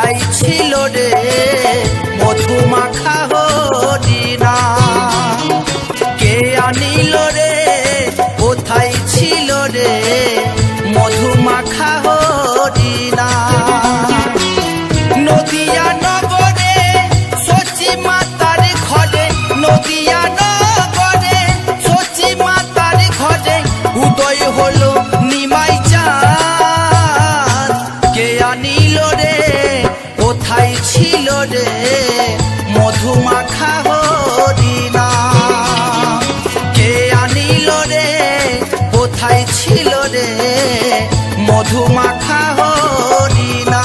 কোথায় ছিল রে মধু মাখা হরিণা কে আনিল রে কোথায় ছিল রে মধু মাখা হরিণা নদিয়া নগরে সচি মাতার ঘরে নদিয়া নগরে সচি মাতার ঘরে উদয় হলো নিমাই চাঁদ কে আনিল রে কোথায় ছিল রে মধু মাখা হরিণা কে আনিল রে কোথায় ছিল রে মধু মাখা হরিণা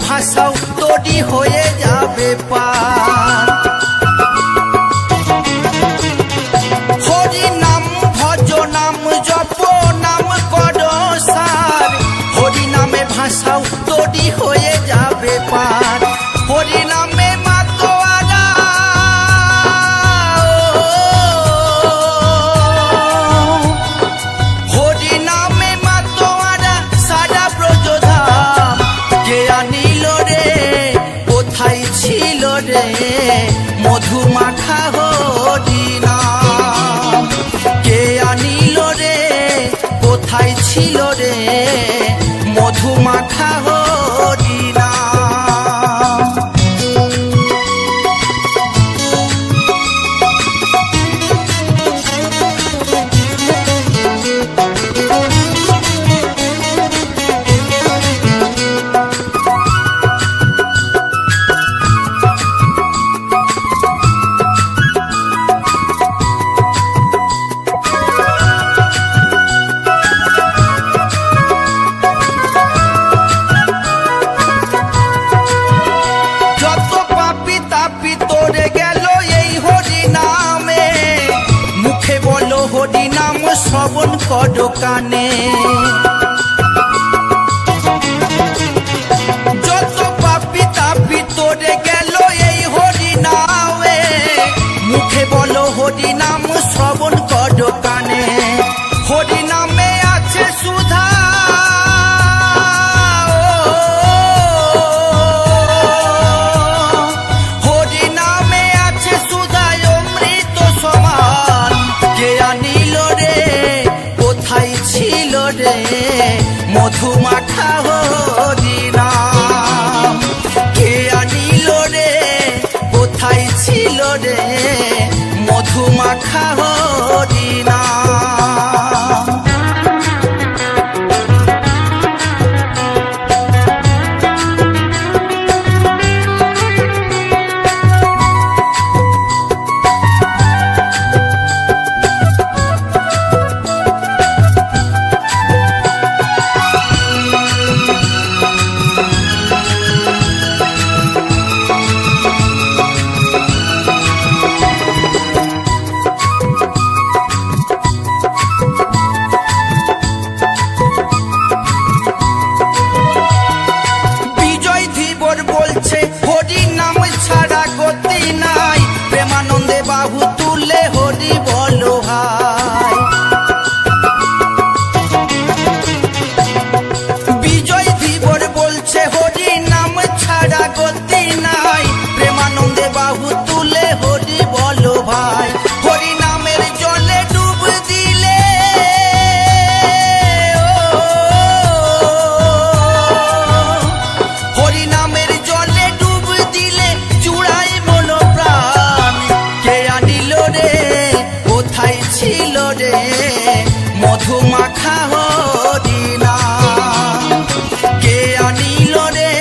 ভাষাও তৈরি হয়ে যাবে পার হরি নাম ভজ নাম জপ নাম কর সার হরি নামে ভাষাও তৈরি হয়ে যাবে পার হরি নামে মাতোয়ারা হরি নামে মাতোয়ারা সারা ব্রজধাম কে আনিল রে কোথায় ছিল রে মধু মাখা হরিণা কে আনিল রে কোথায় ছিল রে মধু মাখা হরিণা হরি নাম শ্রবণ কর কানে যত পাপি তাপি তোরে গেল এই হরি নামে মুখে বলো হরি নাম শ্রবণ কর কানে হরি নামে আছে সুধা হরি নামে আছে সুধা অমৃত সমান কে আনিল রে কোথায় ছিল রে মধু মাখা হরিণা কে আনিল রে কোথায় ছিল রে মধু মাখা হরিণা হরি নাম ছাড়া গতি নাই প্রেমানন্দে বাহু তুলে হরি বলো ভাই বিজয় ধীবর বলছে হরি নাম ছাড়া গতি নাই প্রেমানন্দে বাহু তুলে হরি বলো ভাই হরি নামের জলে ডুব দিলে হরি নামের জলে ডুব দিলে চূড়াই মন প্রাণ কে আনিল রে কোথায় ছিল রে মধু মাখা হরিণা কে আনিল রে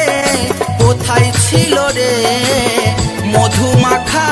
কোথায় ছিল রে মধু মাখা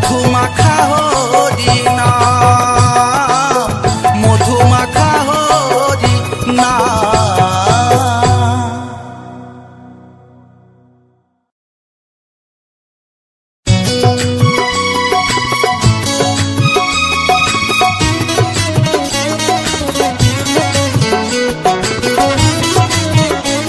মধু মাখা